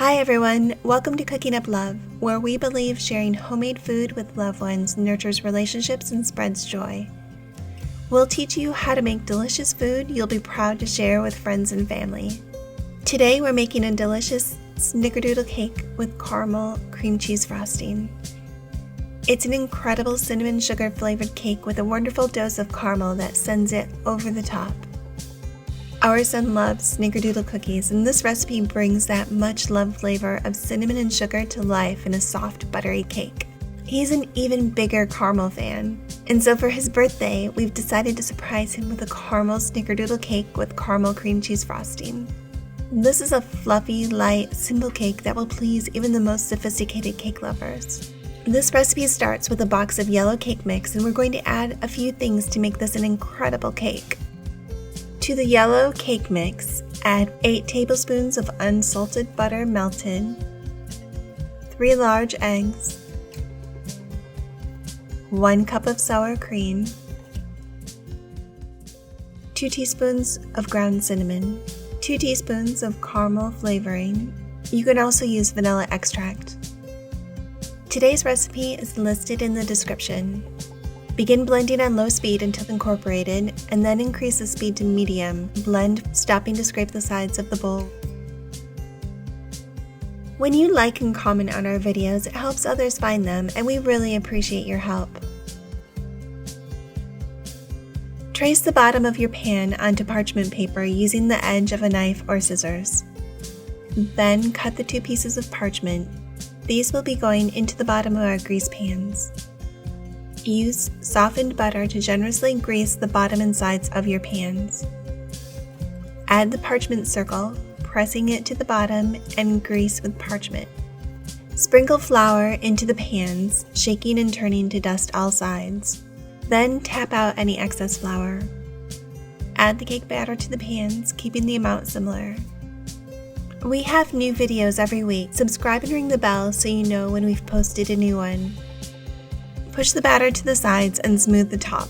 Hi everyone, welcome to Cooking Up Love, where we believe sharing homemade food with loved ones nurtures relationships and spreads joy. We'll teach you how to make delicious food you'll be proud to share with friends and family. Today we're making a delicious snickerdoodle cake with caramel cream cheese frosting. It's an incredible cinnamon sugar flavored cake with a wonderful dose of caramel that sends it over the top. Our son loves snickerdoodle cookies, and this recipe brings that much loved flavor of cinnamon and sugar to life in a soft, buttery cake. He's an even bigger caramel fan, and so for his birthday, we've decided to surprise him with a caramel snickerdoodle cake with caramel cream cheese frosting. This is a fluffy, light, simple cake that will please even the most sophisticated cake lovers. This recipe starts with a box of yellow cake mix, and we're going to add a few things to make this an incredible cake. To the yellow cake mix, add 8 tablespoons of unsalted butter melted, 3 large eggs, 1 cup of sour cream, 2 teaspoons of ground cinnamon, 2 teaspoons of caramel flavoring. You can also use vanilla extract. Today's recipe is listed in the description. Begin blending on low speed until incorporated, and then increase the speed to medium. Blend, stopping to scrape the sides of the bowl. When you like and comment on our videos, it helps others find them, and we really appreciate your help. Trace the bottom of your pan onto parchment paper using the edge of a knife or scissors. Then cut the 2 pieces of parchment. These will be going into the bottom of our grease pans. Use softened butter to generously grease the bottom and sides of your pans. Add the parchment circle, pressing it to the bottom, and grease with parchment. Sprinkle flour into the pans, shaking and turning to dust all sides. Then tap out any excess flour. Add the cake batter to the pans, keeping the amount similar. We have new videos every week. Subscribe and ring the bell so you know when we've posted a new one. Push the batter to the sides and smooth the top.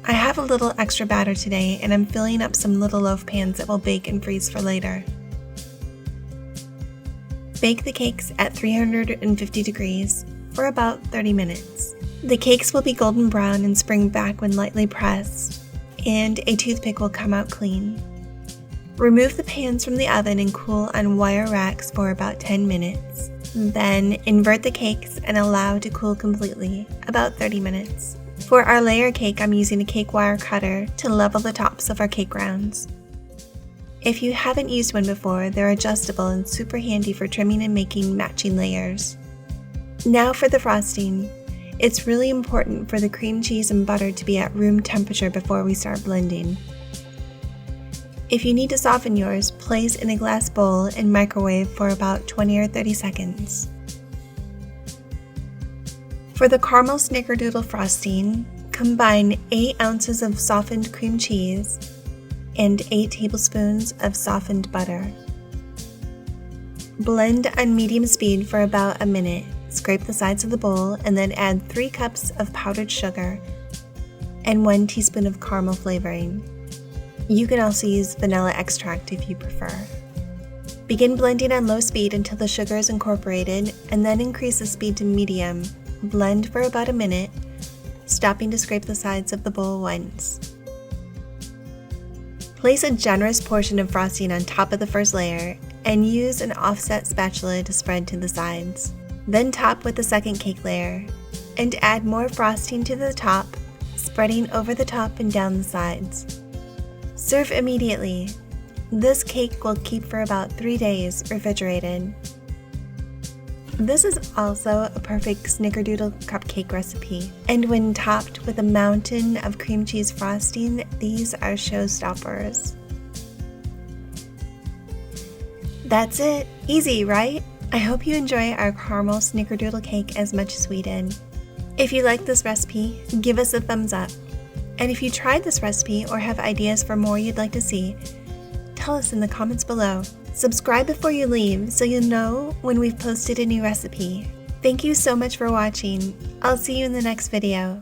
I have a little extra batter today, and I'm filling up some little loaf pans that will bake and freeze for later. Bake the cakes at 350 degrees for about 30 minutes. The cakes will be golden brown and spring back when lightly pressed, and a toothpick will come out clean. Remove the pans from the oven and cool on wire racks for about 10 minutes. Then invert the cakes and allow to cool completely, about 30 minutes. For our layer cake, I'm using a cake wire cutter to level the tops of our cake rounds. If you haven't used one before, they're adjustable and super handy for trimming and making matching layers. Now for the frosting. It's really important for the cream cheese and butter to be at room temperature before we start blending. If you need to soften yours, place in a glass bowl and microwave for about 20 or 30 seconds. For the caramel snickerdoodle frosting, combine 8 ounces of softened cream cheese and 8 tablespoons of softened butter. Blend on medium speed for about a minute. Scrape the sides of the bowl and then add 3 cups of powdered sugar and 1 teaspoon of caramel flavoring. You can also use vanilla extract if you prefer. Begin blending on low speed until the sugar is incorporated, and then increase the speed to medium. Blend for about a minute, stopping to scrape the sides of the bowl once. Place a generous portion of frosting on top of the first layer, and use an offset spatula to spread to the sides. Then top with the second cake layer, and add more frosting to the top, spreading over the top and down the sides. Serve immediately. This cake will keep for about 3 days refrigerated. This is also a perfect snickerdoodle cupcake recipe, and when topped with a mountain of cream cheese frosting, these are showstoppers. That's it. Easy, right? I hope you enjoy our caramel snickerdoodle cake as much as we did. If you like this recipe, give us a thumbs up. And if you tried this recipe or have ideas for more you'd like to see, tell us in the comments below. Subscribe before you leave so you'll know when we've posted a new recipe. Thank you so much for watching. I'll see you in the next video.